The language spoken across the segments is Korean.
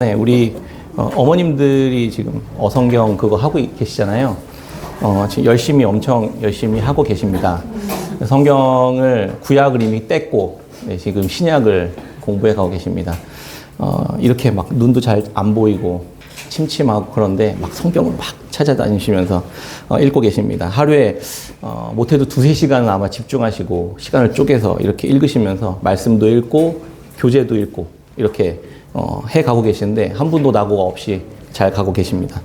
네, 우리 어머님들이 지금 어성경 그거 하고 계시잖아요. 지금 엄청 열심히 하고 계십니다. 성경을 구약을 이미 뗐고 네, 지금 신약을 공부해 가고 계십니다. 이렇게 막 눈도 잘 안 보이고 침침하고 그런데 막 성경을 막 찾아다니시면서 읽고 계십니다. 하루에 못해도 2-3시간은 아마 집중하시고 시간을 쪼개서 이렇게 읽으시면서 말씀도 읽고 교재도 읽고 이렇게 해 가고 계시는데 한 분도 낙오가 없이 잘 가고 계십니다.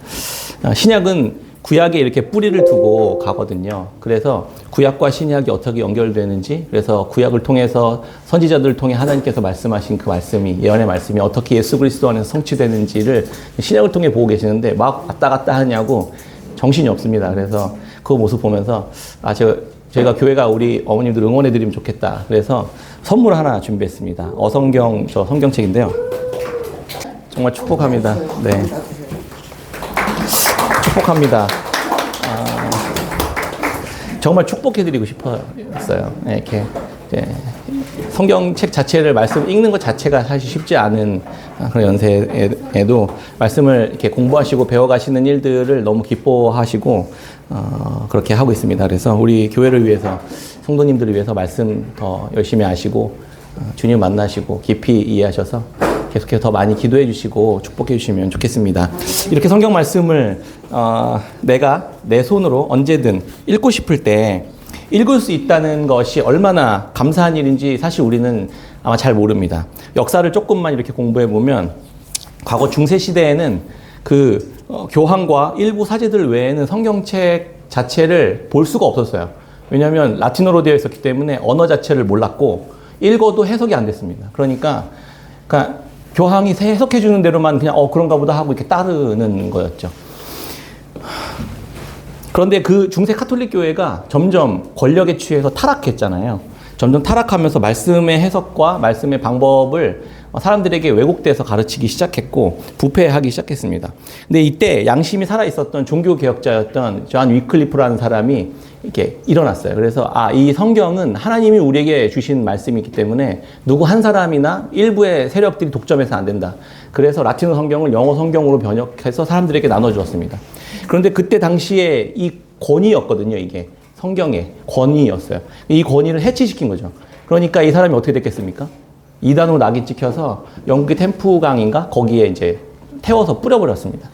신약은 구약에 이렇게 뿌리를 두고 가거든요. 그래서 구약과 신약이 어떻게 연결되는지, 그래서 구약을 통해서 선지자들을 통해 하나님께서 말씀하신 그 말씀이, 예언의 말씀이 어떻게 예수 그리스도 안에서 성취되는지를 신약을 통해 보고 계시는데 막 왔다 갔다 하냐고 정신이 없습니다. 그래서 그 모습 보면서 저희가 교회가 우리 어머님들 응원해드리면 좋겠다. 그래서 선물 하나 준비했습니다. 어성경 저 성경책인데요. 정말 축복합니다. 네. 축복합니다. 정말 축복해드리고 싶었어요. 네, 이렇게 성경책 자체를 말씀 읽는 것 자체가 사실 쉽지 않은 그런 연세에도 말씀을 이렇게 공부하시고 배워가시는 일들을 너무 기뻐하시고 그렇게 하고 있습니다. 그래서 우리 교회를 위해서 성도님들을 위해서 말씀 더 열심히 하시고 주님 만나시고 깊이 이해하셔서 계속해서 더 많이 기도해 주시고 축복해 주시면 좋겠습니다. 이렇게 성경 말씀을 내가 내 손으로 언제든 읽고 싶을 때 읽을 수 있다는 것이 얼마나 감사한 일인지 사실 우리는 아마 잘 모릅니다. 역사를 조금만 이렇게 공부해 보면 과거 중세 시대에는 그 교황과 일부 사제들 외에는 성경책 자체를 볼 수가 없었어요. 왜냐하면 라틴어로 되어 있었기 때문에 언어 자체를 몰랐고 읽어도 해석이 안 됐습니다. 그러니까 교황이 해석해 주는 대로만 그냥 그런가 보다 하고 이렇게 따르는 거였죠. 그런데 그 중세 카톨릭 교회가 점점 권력에 취해서 타락했잖아요. 점점 타락하면서 말씀의 해석과 말씀의 방법을 사람들에게 왜곡돼서 가르치기 시작했고 부패하기 시작했습니다. 근데 이때 양심이 살아있었던 종교개혁자였던 존 위클리프라는 사람이 이렇게 일어났어요. 그래서 이 성경은 하나님이 우리에게 주신 말씀이기 때문에 누구 한 사람이나 일부의 세력들이 독점해서 안 된다. 그래서 라틴어 성경을 영어 성경으로 번역해서 사람들에게 나눠주었습니다. 그런데 그때 당시에 이 권위였거든요. 이게 성경의 권위였어요. 이 권위를 해치시킨 거죠. 그러니까 이 사람이 어떻게 됐겠습니까? 이단으로 낙인 찍혀서 영국의 템프강인가 거기에 이제 태워서 뿌려버렸습니다.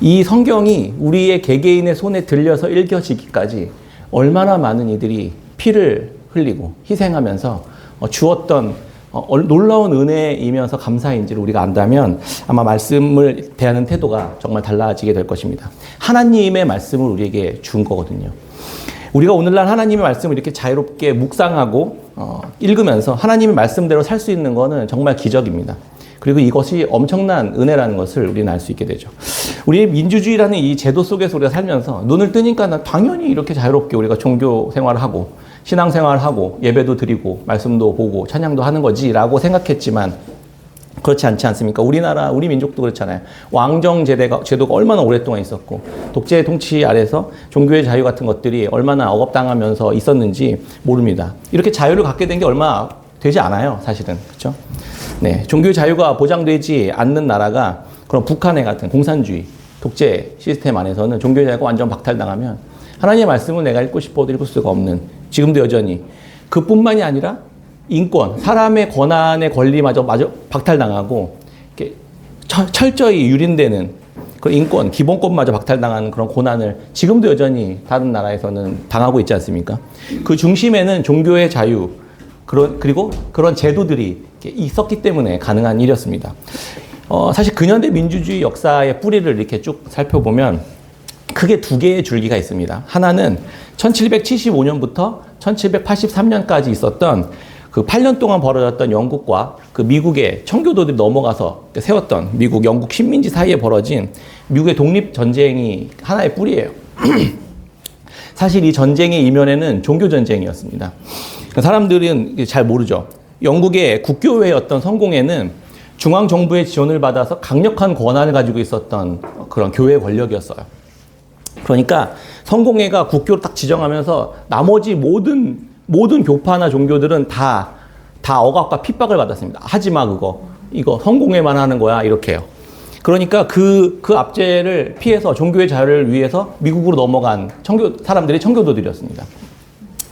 이 성경이 우리의 개개인의 손에 들려서 읽혀지기까지 얼마나 많은 이들이 피를 흘리고 희생하면서 주었던 놀라운 은혜이면서 감사인지를 우리가 안다면 아마 말씀을 대하는 태도가 정말 달라지게 될 것입니다. 하나님의 말씀을 우리에게 준 거거든요. 우리가 오늘날 하나님의 말씀을 이렇게 자유롭게 묵상하고 읽으면서 하나님의 말씀대로 살 수 있는 것은 정말 기적입니다. 그리고 이것이 엄청난 은혜라는 것을 우리는 알 수 있게 되죠. 우리 민주주의라는 이 제도 속에서 우리가 살면서 눈을 뜨니까 당연히 이렇게 자유롭게 우리가 종교 생활을 하고 신앙 생활을 하고 예배도 드리고 말씀도 보고 찬양도 하는 거지라고 생각했지만 그렇지 않지 않습니까? 우리 민족도 그렇잖아요. 왕정 제도가 얼마나 오랫동안 있었고 독재 통치 아래서 종교의 자유 같은 것들이 얼마나 억압당하면서 있었는지 모릅니다. 이렇게 자유를 갖게 된 게 얼마 되지 않아요, 사실은. 그렇죠? 네, 종교의 자유가 보장되지 않는 나라가 그런 북한의 같은 공산주의 독재 시스템 안에서는 종교의 자유가 완전 박탈당하면 하나님의 말씀은 내가 읽고 싶어도 읽을 수가 없는, 지금도 여전히 그뿐만이 아니라 인권, 사람의 권한의 권리마저 박탈당하고 이렇게 철저히 유린되는 그런 인권, 기본권마저 박탈당하는 그런 고난을 지금도 여전히 다른 나라에서는 당하고 있지 않습니까? 그 중심에는 종교의 자유, 그리고 그런 제도들이 있었기 때문에 가능한 일이었습니다. 사실 근현대 민주주의 역사의 뿌리를 이렇게 쭉 살펴보면 크게 2개의 줄기가 있습니다. 하나는 1775년부터 1783년까지 있었던 그 8년 동안 벌어졌던 영국과 그 미국의 청교도들이 넘어가서 세웠던 미국, 영국 식민지 사이에 벌어진 미국의 독립전쟁이 하나의 뿌리예요. 사실 이 전쟁의 이면에는 종교전쟁이었습니다. 사람들은 잘 모르죠. 영국의 국교회였던 성공회는 중앙정부의 지원을 받아서 강력한 권한을 가지고 있었던 그런 교회 권력이었어요. 그러니까 성공회가 국교를 딱 지정하면서 나머지 모든 교파나 종교들은 다 억압과 핍박을 받았습니다. 하지마 그거. 이거 성공회만 하는 거야. 이렇게 해요. 그러니까 그 압제를 피해서 종교의 자유를 위해서 미국으로 넘어간 사람들이 청교도들이었습니다.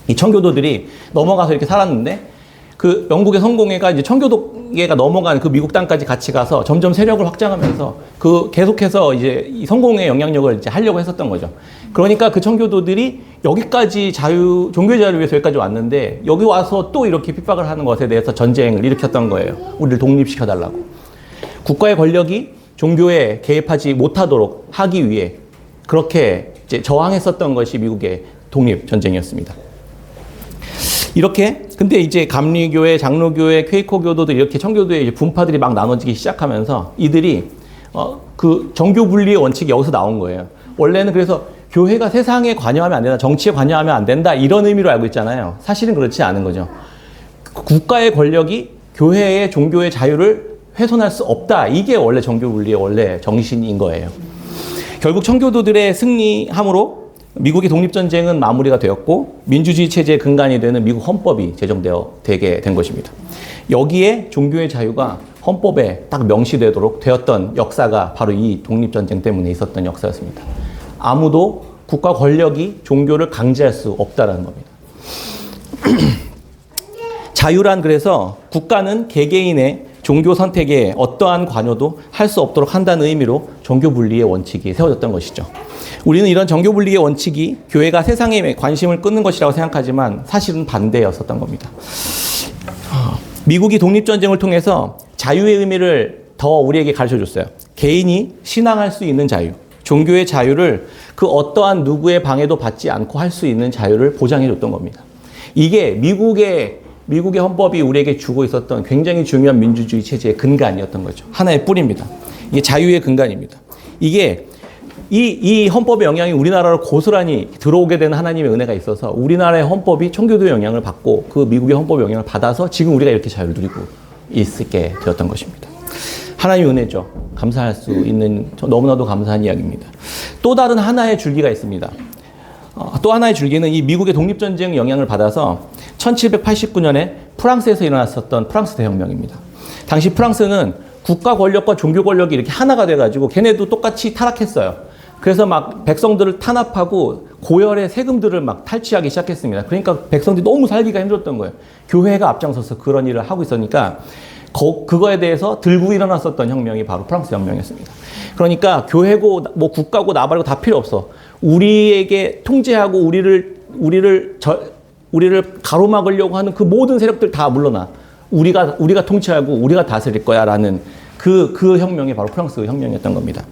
이 청교도들이 넘어가서 이렇게 살았는데 그 영국의 성공회가 이제 청교도계가 넘어간 그 미국 땅까지 같이 가서 점점 세력을 확장하면서 그 계속해서 이제 이 성공회 영향력을 이제 하려고 했었던 거죠. 그러니까 그 청교도들이 여기까지 종교의 자유를 위해서 여기까지 왔는데 여기 와서 또 이렇게 핍박을 하는 것에 대해서 전쟁을 일으켰던 거예요. 우리를 독립시켜달라고. 국가의 권력이 종교에 개입하지 못하도록 하기 위해 그렇게 이제 저항했었던 것이 미국의 독립전쟁이었습니다. 이렇게 근데 이제 감리교회, 장로교회, 퀘이커교도들 이렇게 청교도의 이제 분파들이 막 나눠지기 시작하면서 이들이 그 정교 분리의 원칙이 여기서 나온 거예요. 원래는 그래서 교회가 세상에 관여하면 안 된다, 정치에 관여하면 안 된다 이런 의미로 알고 있잖아요. 사실은 그렇지 않은 거죠. 국가의 권력이 교회의 종교의 자유를 훼손할 수 없다. 이게 원래 정교 분리의 원래 정신인 거예요. 결국 청교도들의 승리함으로 미국의 독립전쟁은 마무리가 되었고 민주주의 체제의 근간이 되는 미국 헌법이 제정되게 된 것입니다. 여기에 종교의 자유가 헌법에 딱 명시되도록 되었던 역사가 바로 이 독립전쟁 때문에 있었던 역사였습니다. 아무도 국가 권력이 종교를 강제할 수 없다는 겁니다. 자유란 그래서 국가는 개개인의 종교 선택에 어떠한 관여도 할 수 없도록 한다는 의미로 종교 분리의 원칙이 세워졌던 것이죠. 우리는 이런 종교 분리의 원칙이 교회가 세상에 관심을 끄는 것이라고 생각하지만 사실은 반대였었던 겁니다. 미국이 독립전쟁을 통해서 자유의 의미를 더 우리에게 가르쳐줬어요. 개인이 신앙할 수 있는 자유, 종교의 자유를 그 어떠한 누구의 방해도 받지 않고 할 수 있는 자유를 보장해줬던 겁니다. 이게 미국의 헌법이 우리에게 주고 있었던 굉장히 중요한 민주주의 체제의 근간이었던 거죠. 하나의 뿌리입니다. 이게 자유의 근간입니다. 이게 이 헌법의 영향이 우리나라로 고스란히 들어오게 되는 하나님의 은혜가 있어서 우리나라의 헌법이 청교도의 영향을 받고 그 미국의 헌법의 영향을 받아서 지금 우리가 이렇게 자유를 누리고 있게 되었던 것입니다. 하나님의 은혜죠. 감사할 수 있는 너무나도 감사한 이야기입니다. 또 다른 하나의 줄기가 있습니다. 또 하나의 줄기는 이 미국의 독립전쟁 영향을 받아서 1789년에 프랑스에서 일어났었던 프랑스 대혁명입니다. 당시 프랑스는 국가 권력과 종교 권력이 이렇게 하나가 돼가지고 걔네도 똑같이 타락했어요. 그래서 막 백성들을 탄압하고 고열의 세금들을 막 탈취하기 시작했습니다. 그러니까 백성들이 너무 살기가 힘들었던 거예요. 교회가 앞장서서 그런 일을 하고 있으니까 그거에 대해서 들고 일어났었던 혁명이 바로 프랑스 혁명이었습니다. 그러니까 교회고 뭐 국가고 나발이고 다 필요 없어. 우리에게 통제하고 우리를 가로막으려고 하는 그 모든 세력들 다 물러나. 우리가 통치하고 우리가 다스릴 거야라는 그 혁명이 바로 프랑스 혁명이었던 겁니다.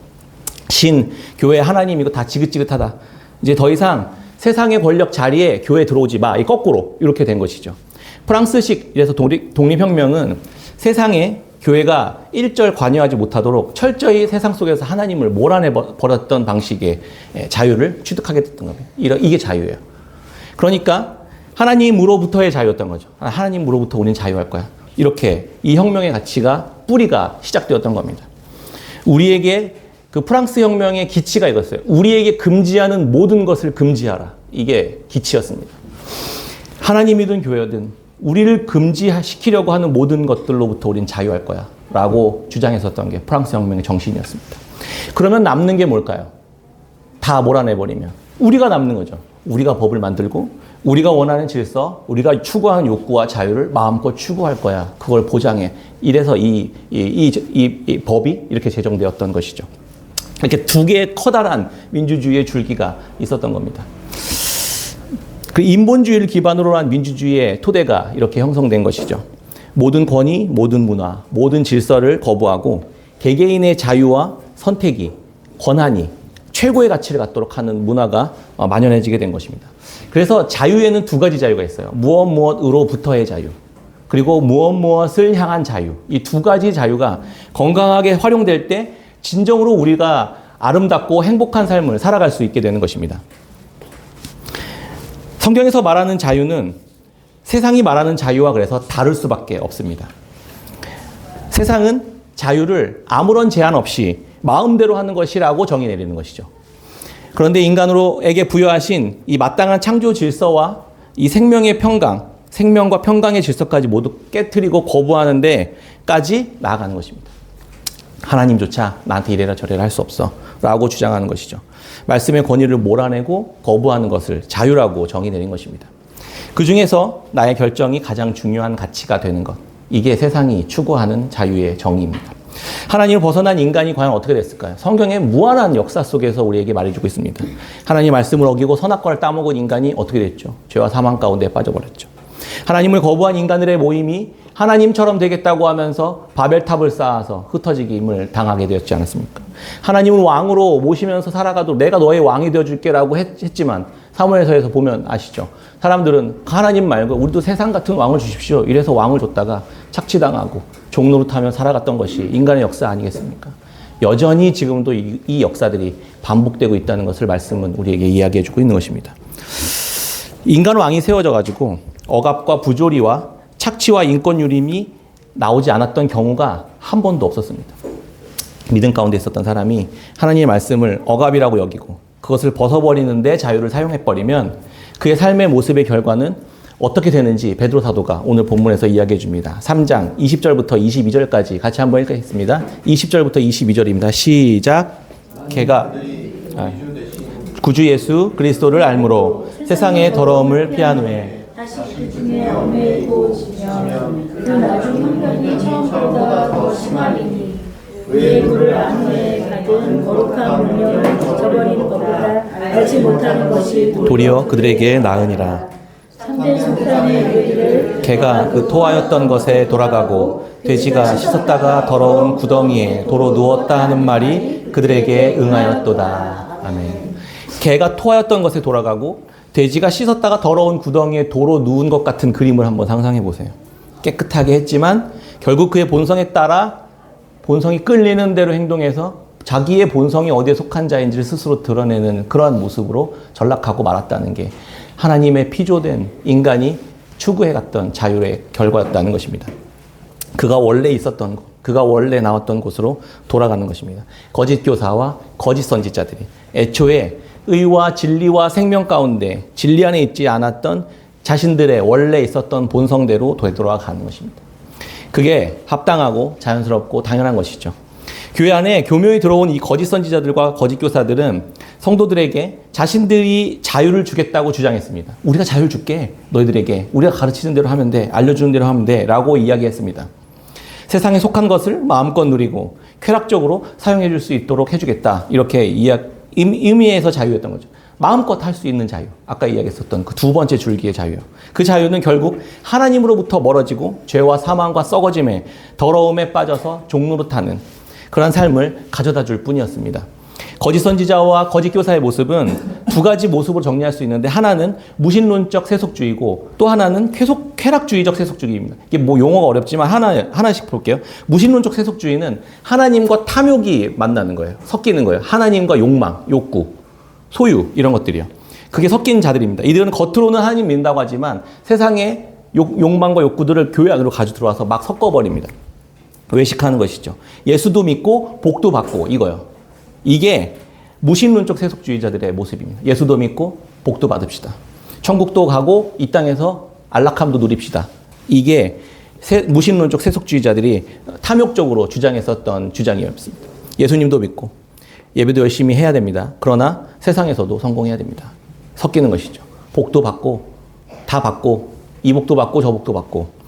교회 하나님 이거 다 지긋지긋하다. 이제 더 이상 세상의 권력 자리에 교회 들어오지 마. 거꾸로 이렇게 된 것이죠. 프랑스식 이래서 독립혁명은 세상에 교회가 일절 관여하지 못하도록 철저히 세상 속에서 하나님을 몰아내 버렸던 방식의 자유를 취득하게 됐던 겁니다. 이게 자유예요. 그러니까 하나님으로부터의 자유였던 거죠. 하나님으로부터 우리는 자유할 거야. 이렇게 이 혁명의 가치가 뿌리가 시작되었던 겁니다. 우리에게 그 프랑스 혁명의 기치가 이거였어요. 우리에게 금지하는 모든 것을 금지하라. 이게 기치였습니다. 하나님이든 교회든 우리를 금지시키려고 하는 모든 것들로부터 우리는 자유할 거야. 라고 주장했었던 게 프랑스 혁명의 정신이었습니다. 그러면 남는 게 뭘까요? 다 몰아내버리면 우리가 남는 거죠. 우리가 법을 만들고 우리가 원하는 질서, 우리가 추구하는 욕구와 자유를 마음껏 추구할 거야. 그걸 보장해. 이래서 이 법이 이렇게 제정되었던 것이죠. 이렇게 두 개의 커다란 민주주의의 줄기가 있었던 겁니다. 그 인본주의를 기반으로 한 민주주의의 토대가 이렇게 형성된 것이죠. 모든 권위, 모든 문화, 모든 질서를 거부하고 개개인의 자유와 선택이, 권한이 최고의 가치를 갖도록 하는 문화가 만연해지게 된 것입니다. 그래서 자유에는 두 가지 자유가 있어요. 무엇으로부터의 자유, 그리고 무엇을 향한 자유. 이 두 가지 자유가 건강하게 활용될 때 진정으로 우리가 아름답고 행복한 삶을 살아갈 수 있게 되는 것입니다. 성경에서 말하는 자유는 세상이 말하는 자유와 그래서 다를 수밖에 없습니다. 세상은 자유를 아무런 제한 없이 마음대로 하는 것이라고 정의 내리는 것이죠. 그런데 인간으로에게 부여하신 이 마땅한 창조 질서와 이 생명의 평강, 생명과 평강의 질서까지 모두 깨트리고 거부하는 데까지 나아가는 것입니다. 하나님조차 나한테 이래라 저래라 할 수 없어 라고 주장하는 것이죠. 말씀의 권위를 몰아내고 거부하는 것을 자유라고 정의 내린 것입니다. 그 중에서 나의 결정이 가장 중요한 가치가 되는 것, 이게 세상이 추구하는 자유의 정의입니다. 하나님을 벗어난 인간이 과연 어떻게 됐을까요? 성경의 무한한 역사 속에서 우리에게 말해주고 있습니다. 하나님 말씀을 어기고 선악과를 따먹은 인간이 어떻게 됐죠? 죄와 사망 가운데 빠져버렸죠. 하나님을 거부한 인간들의 모임이 하나님처럼 되겠다고 하면서 바벨탑을 쌓아서 흩어지김을 당하게 되었지 않았습니까? 하나님을 왕으로 모시면서 살아가도록 내가 너의 왕이 되어줄게라고 했지만 사무엘서에서 보면 아시죠? 사람들은 하나님 말고 우리도 세상 같은 왕을 주십시오. 이래서 왕을 줬다가 착취당하고 종노릇하며 살아갔던 것이 인간의 역사 아니겠습니까? 여전히 지금도 이 역사들이 반복되고 있다는 것을 말씀은 우리에게 이야기해주고 있는 것입니다. 인간 왕이 세워져가지고 억압과 부조리와 착취와 인권 유림이 나오지 않았던 경우가 한 번도 없었습니다. 믿음 가운데 있었던 사람이 하나님의 말씀을 억압이라고 여기고 그것을 벗어버리는데 자유를 사용해버리면 그의 삶의 모습의 결과는 어떻게 되는지 베드로 사도가 오늘 본문에서 이야기해 줍니다. 3장 20절부터 22절까지 같이 한번 읽겠습니다. 20절부터 22절입니다. 시작. 걔가 구주 예수 그리스도를 알므로 세상의 더러움을 피한 후에 다시 그 중에 얽매이고 지면 그 나중 형편이 처음보다 더 심하리니 그의 불을 안 후에 가진 거룩한 운명을 잊어버리는 것보다 알지 못하는 것이 도리어 그들에게 나으니라. 참된 속단의 이르기를 개가 그 토하였던 것에 돌아가고 돼지가 씻었다가 더러운 구덩이에 도로 누웠다 하는 말이 그들에게 응하였도다. 아멘. 개가 토하였던 것에 돌아가고 돼지가 씻었다가 더러운 구덩이에 도로 누운 것 같은 그림을 한번 상상해 보세요. 깨끗하게 했지만 결국 그의 본성에 따라 본성이 끌리는 대로 행동해서 자기의 본성이 어디에 속한 자인지를 스스로 드러내는 그러한 모습으로 전락하고 말았다는 게 하나님의 피조된 인간이 추구해갔던 자유의 결과였다는 것입니다. 그가 원래 있었던 곳, 그가 원래 나왔던 곳으로 돌아가는 것입니다. 거짓 교사와 거짓 선지자들이 애초에 의와 진리와 생명 가운데 진리 안에 있지 않았던 자신들의 원래 있었던 본성대로 되돌아가는 것입니다. 그게 합당하고 자연스럽고 당연한 것이죠. 교회 안에 교묘히 들어온 이 거짓 선지자들과 거짓 교사들은 성도들에게 자신들이 자유를 주겠다고 주장했습니다. 우리가 자유를 줄게. 너희들에게. 우리가 가르치는 대로 하면 돼. 알려주는 대로 하면 돼. 라고 이야기했습니다. 세상에 속한 것을 마음껏 누리고 쾌락적으로 사용해 줄 수 있도록 해주겠다. 이렇게 의미에서 자유였던 거죠. 마음껏 할 수 있는 자유. 아까 이야기했었던 그 두 번째 줄기의 자유요. 그 자유는 결국 하나님으로부터 멀어지고 죄와 사망과 썩어짐에 더러움에 빠져서 종노릇하는 그런 삶을 가져다 줄 뿐이었습니다. 거짓 선지자와 거짓 교사의 모습은 두 가지 모습으로 정리할 수 있는데 하나는 무신론적 세속주의고 또 하나는 쾌락주의적 세속주의입니다. 이게 뭐 용어가 어렵지만 하나씩 볼게요. 무신론적 세속주의는 하나님과 탐욕이 만나는 거예요. 섞이는 거예요. 하나님과 욕망, 욕구, 소유 이런 것들이요. 그게 섞인 자들입니다. 이들은 겉으로는 하나님 믿는다고 하지만 세상의 욕망과 욕구들을 교회 안으로 가져 들어와서 막 섞어버립니다. 외식하는 것이죠. 예수도 믿고 복도 받고 이거요. 이게 무신론적 세속주의자들의 모습입니다. 예수도 믿고 복도 받읍시다. 천국도 가고 이 땅에서 안락함도 누립시다. 이게 무신론적 세속주의자들이 탐욕적으로 주장했었던 주장이었습니다. 예수님도 믿고 예배도 열심히 해야 됩니다. 그러나 세상에서도 성공해야 됩니다. 섞이는 것이죠. 복도 받고 다 받고 이 복도 받고 저 복도 받고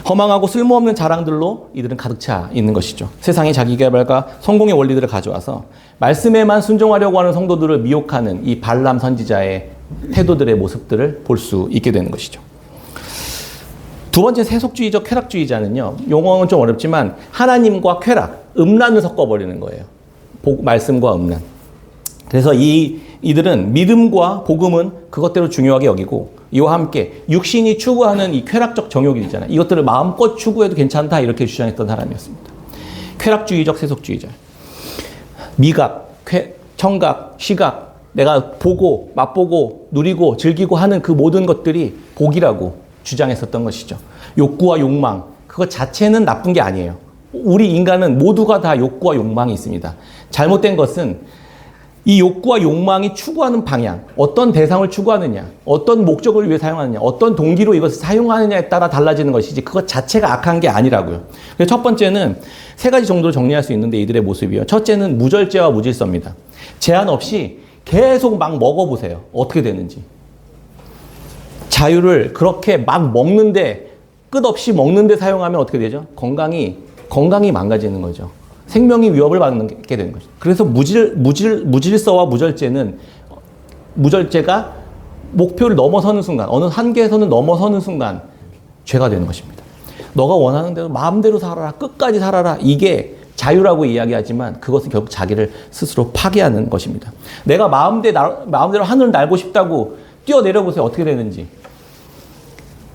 허망하고 쓸모없는 자랑들로 이들은 가득 차 있는 것이죠. 세상의 자기개발과 성공의 원리들을 가져와서 말씀에만 순종하려고 하는 성도들을 미혹하는 이 발람 선지자의 태도들의 모습들을 볼 수 있게 되는 것이죠. 두 번째 세속주의적 쾌락주의자는요. 용어는 좀 어렵지만 하나님과 쾌락, 음란을 섞어버리는 거예요. 말씀과 음란. 그래서 이들은 믿음과 복음은 그것대로 중요하게 여기고 이와 함께 육신이 추구하는 이 쾌락적 정욕이 있잖아요. 이것들을 마음껏 추구해도 괜찮다 이렇게 주장했던 사람이었습니다. 쾌락주의적 세속주의자. 미각, 청각, 시각, 내가 보고 맛보고 누리고 즐기고 하는 그 모든 것들이 복이라고 주장했었던 것이죠. 욕구와 욕망, 그것 자체는 나쁜 게 아니에요. 우리 인간은 모두가 다 욕구와 욕망이 있습니다. 잘못된 것은 이 욕구와 욕망이 추구하는 방향, 어떤 대상을 추구하느냐, 어떤 목적을 위해 사용하느냐, 어떤 동기로 이것을 사용하느냐에 따라 달라지는 것이지 그것 자체가 악한 게 아니라고요. 그래서 첫 번째는 세 가지 정도로 정리할 수 있는데 이들의 모습이요. 첫째는 무절제와 무질서입니다. 제한 없이 계속 막 먹어보세요. 어떻게 되는지. 자유를 그렇게 막 먹는데 끝없이 먹는데 사용하면 어떻게 되죠? 건강이 망가지는 거죠. 생명이 위협을 받게 되는 거죠. 그래서 무질서와 무절제가 목표를 넘어서는 순간, 어느 한계에서는 넘어서는 순간 죄가 되는 것입니다. 너가 원하는 대로 마음대로 살아라, 끝까지 살아라. 이게 자유라고 이야기하지만 그것은 결국 자기를 스스로 파괴하는 것입니다. 내가 마음대로 하늘을 날고 싶다고 뛰어내려보세요. 어떻게 되는지.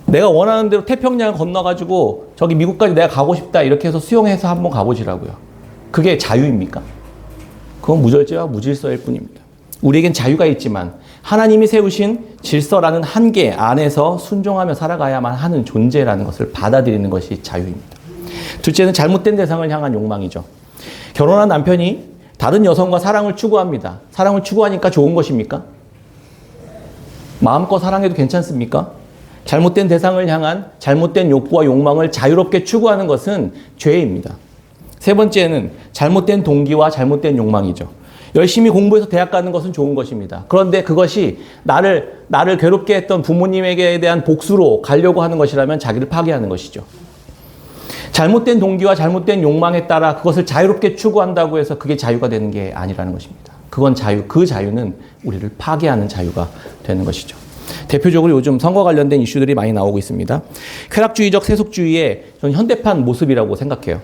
내가 원하는 대로 태평양을 건너가지고 저기 미국까지 내가 가고 싶다 이렇게 해서 수영해서 한번 가보시라고요. 그게 자유입니까? 그건 무절제와 무질서일 뿐입니다. 우리에겐 자유가 있지만 하나님이 세우신 질서라는 한계 안에서 순종하며 살아가야만 하는 존재라는 것을 받아들이는 것이 자유입니다. 둘째는 잘못된 대상을 향한 욕망이죠. 결혼한 남편이 다른 여성과 사랑을 추구합니다. 사랑을 추구하니까 좋은 것입니까? 마음껏 사랑해도 괜찮습니까? 잘못된 대상을 향한 잘못된 욕구와 욕망을 자유롭게 추구하는 것은 죄입니다. 세 번째는 잘못된 동기와 잘못된 욕망이죠. 열심히 공부해서 대학 가는 것은 좋은 것입니다. 그런데 그것이 나를 괴롭게 했던 부모님에게 대한 복수로 가려고 하는 것이라면 자기를 파괴하는 것이죠. 잘못된 동기와 잘못된 욕망에 따라 그것을 자유롭게 추구한다고 해서 그게 자유가 되는 게 아니라는 것입니다. 그 자유는 우리를 파괴하는 자유가 되는 것이죠. 대표적으로 요즘 선거 관련된 이슈들이 많이 나오고 있습니다. 쾌락주의적 세속주의의 저는 현대판 모습이라고 생각해요.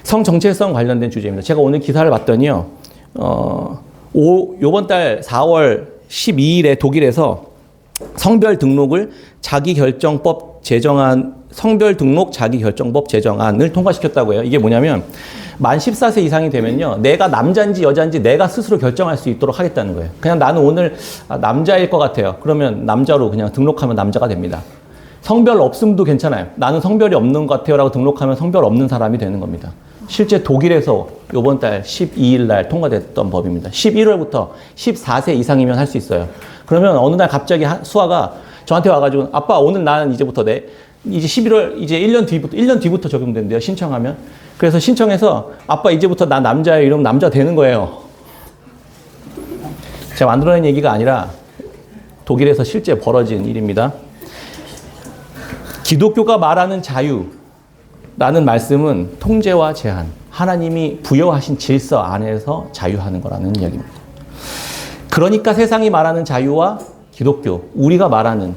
성정체성 관련된 주제입니다. 제가 오늘 기사를 봤더니요. 요번 달 4월 12일에 독일에서 성별 등록 자기결정법 제정안을 통과시켰다고 해요. 이게 뭐냐면 만 14세 이상이 되면요. 내가 남자인지 여자인지 내가 스스로 결정할 수 있도록 하겠다는 거예요. 그냥 나는 오늘 남자일 것 같아요. 그러면 남자로 그냥 등록하면 남자가 됩니다. 성별 없음도 괜찮아요. 나는 성별이 없는 것 같아요 라고 등록하면 성별 없는 사람이 되는 겁니다. 실제 독일에서 이번 달 12일 날 통과됐던 법입니다. 11월부터 14세 이상이면 할 수 있어요. 그러면 어느 날 갑자기 수아가 저한테 와가지고 아빠 오늘 나는 이제부터 이제 11월 이제 1년 뒤부터 적용된대요. 신청하면. 그래서 신청해서 아빠 이제부터 나 남자예요. 이러면 남자 되는 거예요. 제가 만들어낸 얘기가 아니라 독일에서 실제 벌어진 일입니다. 기독교가 말하는 자유라는 말씀은 통제와 제한, 하나님이 부여하신 질서 안에서 자유하는 거라는 이야기입니다. 그러니까 세상이 말하는 자유와 기독교, 우리가 말하는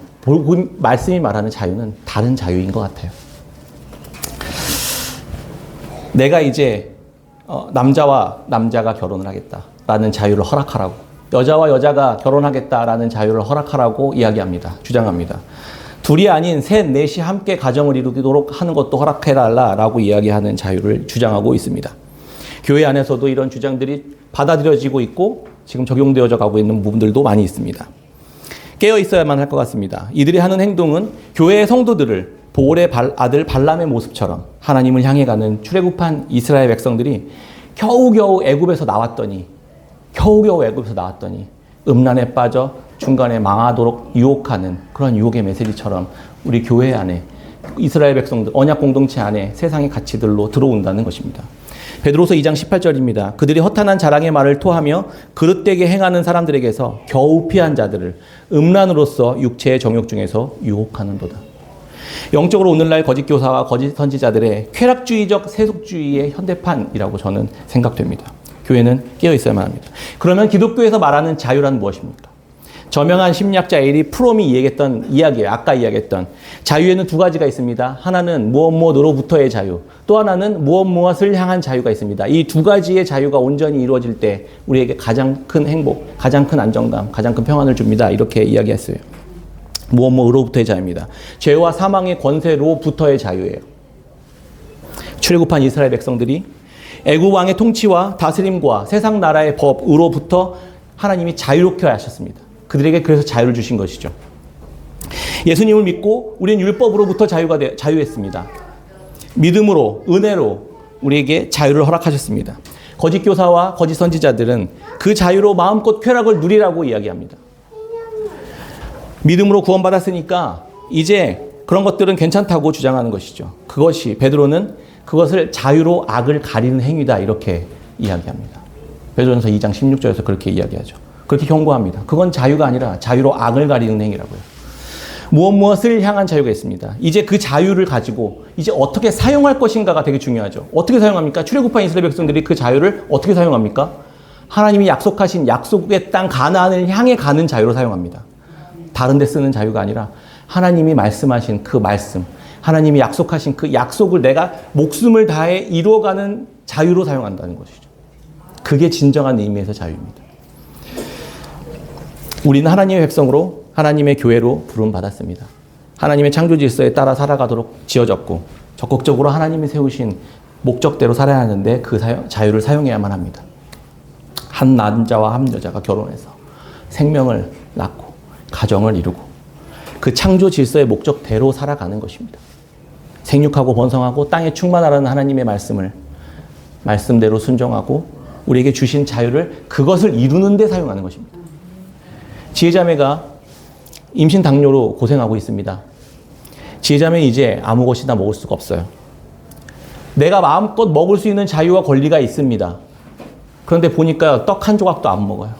말씀이 말하는 자유는 다른 자유인 것 같아요. 내가 이제 남자와 남자가 결혼을 하겠다라는 자유를 허락하라고, 여자와 여자가 결혼하겠다라는 자유를 허락하라고 이야기합니다. 주장합니다. 둘이 아닌 셋, 넷이 함께 가정을 이루도록 하는 것도 허락해달라라고 이야기하는 자유를 주장하고 있습니다. 교회 안에서도 이런 주장들이 받아들여지고 있고 지금 적용되어져 가고 있는 부분들도 많이 있습니다. 깨어 있어야만 할 것 같습니다. 이들이 하는 행동은 교회의 성도들을 보올의 아들 발람의 모습처럼 하나님을 향해 가는 출애굽한 이스라엘 백성들이 겨우겨우 애굽에서 나왔더니 음란에 빠져 중간에 망하도록 유혹하는 그런 유혹의 메시지처럼 우리 교회 안에 이스라엘 백성들, 언약 공동체 안에 세상의 가치들로 들어온다는 것입니다. 베드로서 2장 18절입니다. 그들이 허탄한 자랑의 말을 토하며 그릇되게 행하는 사람들에게서 겨우 피한 자들을 음란으로서 육체의 정욕 중에서 유혹하는도다. 영적으로 오늘날 거짓 교사와 거짓 선지자들의 쾌락주의적 세속주의의 현대판이라고 저는 생각됩니다. 교회는 깨어 있어야만 합니다. 그러면 기독교에서 말하는 자유란 무엇입니까? 저명한 심리학자 에리 프롬이 얘기했던 이야기예요. 아까 이야기했던 자유에는 두 가지가 있습니다. 하나는 무엇으로부터의 자유, 또 하나는 무엇을 향한 자유가 있습니다. 이 두 가지의 자유가 온전히 이루어질 때 우리에게 가장 큰 행복, 가장 큰 안정감, 가장 큰 평안을 줍니다. 이렇게 이야기했어요. 무엇으로부터의 자유입니다. 죄와 사망의 권세로부터의 자유예요. 출애굽한 이스라엘 백성들이 애굽 왕의 통치와 다스림과 세상 나라의 법으로부터 하나님이 자유롭게 하셨습니다. 그들에게 그래서 자유를 주신 것이죠. 예수님을 믿고 우리는 율법으로부터 자유했습니다. 믿음으로, 은혜로 우리에게 자유를 허락하셨습니다. 거짓 교사와 거짓 선지자들은 그 자유로 마음껏 쾌락을 누리라고 이야기합니다. 믿음으로 구원받았으니까 이제 그런 것들은 괜찮다고 주장하는 것이죠. 그것이 베드로는 그것을 자유로 악을 가리는 행위다 이렇게 이야기합니다. 베드로전서 2장 16절에서 그렇게 이야기하죠. 그렇게 경고합니다. 그건 자유가 아니라 자유로 악을 가리는 행위라고요. 무엇을 향한 자유가 있습니다. 이제 그 자유를 가지고 이제 어떻게 사용할 것인가가 되게 중요하죠. 어떻게 사용합니까? 출애굽한 이스라엘 백성들이 그 자유를 어떻게 사용합니까? 하나님이 약속하신 약속의 땅 가나안을 향해 가는 자유로 사용합니다. 다른 데 쓰는 자유가 아니라 하나님이 말씀하신 그 말씀, 하나님이 약속하신 그 약속을 내가 목숨을 다해 이루어가는 자유로 사용한다는 것이죠. 그게 진정한 의미에서 자유입니다. 우리는 하나님의 백성으로 하나님의 교회로 부름받았습니다. 하나님의 창조 질서에 따라 살아가도록 지어졌고 적극적으로 하나님이 세우신 목적대로 살아야 하는데 그 자유를 사용해야만 합니다. 한 남자와 한 여자가 결혼해서 생명을 낳고 가정을 이루고 그 창조 질서의 목적대로 살아가는 것입니다. 생육하고 번성하고 땅에 충만하라는 하나님의 말씀대로 순종하고 우리에게 주신 자유를 그것을 이루는 데 사용하는 것입니다. 지혜자매가 임신 당뇨로 고생하고 있습니다. 지혜자매는 이제 아무 것이나 먹을 수가 없어요. 내가 마음껏 먹을 수 있는 자유와 권리가 있습니다. 그런데 보니까 떡 한 조각도 안 먹어요.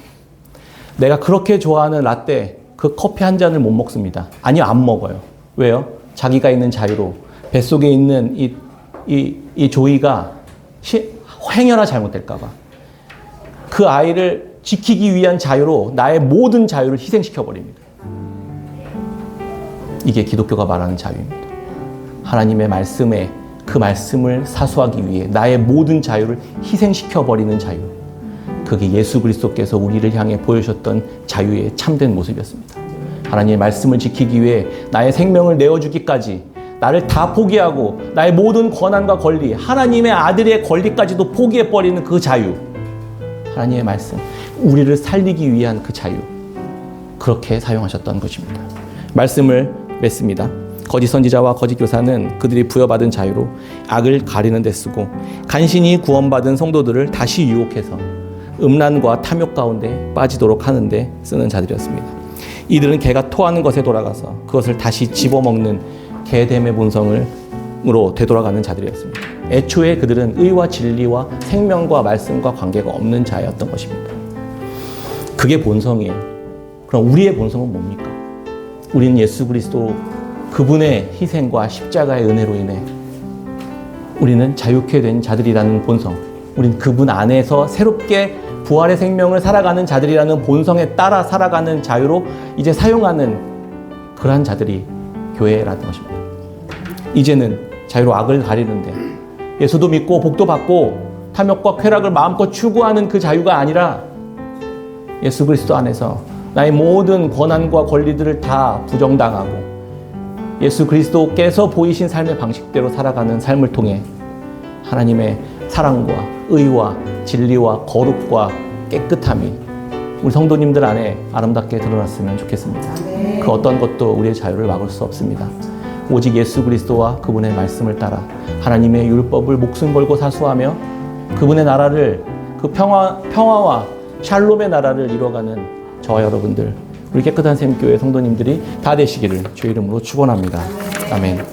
내가 그렇게 좋아하는 라떼, 그 커피 한 잔을 못 먹습니다. 아니요, 안 먹어요. 왜요? 자기가 있는 자유로 뱃속에 있는 이 조이가 행여나 잘못될까봐 그 아이를 지키기 위한 자유로 나의 모든 자유를 희생시켜버립니다. 이게 기독교가 말하는 자유입니다. 하나님의 말씀에 그 말씀을 사수하기 위해 나의 모든 자유를 희생시켜버리는 자유. 그게 예수 그리스도께서 우리를 향해 보여주셨던 자유의 참된 모습이었습니다. 하나님의 말씀을 지키기 위해 나의 생명을 내어주기까지 나를 다 포기하고 나의 모든 권한과 권리, 하나님의 아들의 권리까지도 포기해버리는 그 자유. 하나님의 말씀, 우리를 살리기 위한 그 자유. 그렇게 사용하셨던 것입니다. 말씀을 맺습니다. 거짓 선지자와 거짓 교사는 그들이 부여받은 자유로 악을 가리는 데 쓰고 간신히 구원받은 성도들을 다시 유혹해서 음란과 탐욕 가운데 빠지도록 하는데 쓰는 자들이었습니다. 이들은 개가 토하는 것에 돌아가서 그것을 다시 집어먹는 개됨의 본성으로 되돌아가는 자들이었습니다. 애초에 그들은 의와 진리와 생명과 말씀과 관계가 없는 자였던 것입니다. 그게 본성이에요. 그럼 우리의 본성은 뭡니까? 우리는 예수 그리스도 그분의 희생과 십자가의 은혜로 인해 우리는 자유케 된 자들이라는 본성, 우리는 그분 안에서 새롭게 부활의 생명을 살아가는 자들이라는 본성에 따라 살아가는 자유로 이제 사용하는 그러한 자들이 교회라는 것입니다. 이제는 자유로 악을 가리는데 예수도 믿고 복도 받고 탐욕과 쾌락을 마음껏 추구하는 그 자유가 아니라 예수 그리스도 안에서 나의 모든 권한과 권리들을 다 부정당하고 예수 그리스도께서 보이신 삶의 방식대로 살아가는 삶을 통해 하나님의 사랑과 의와 진리와 거룩과 깨끗함이 우리 성도님들 안에 아름답게 드러났으면 좋겠습니다. 그 어떤 것도 우리의 자유를 막을 수 없습니다. 오직 예수 그리스도와 그분의 말씀을 따라 하나님의 율법을 목숨 걸고 사수하며 그분의 나라를 그 평화와 샬롬의 나라를 이뤄가는 저와 여러분들, 우리 깨끗한 샘교회 성도님들이 다 되시기를 주의 이름으로 축원합니다. 아멘.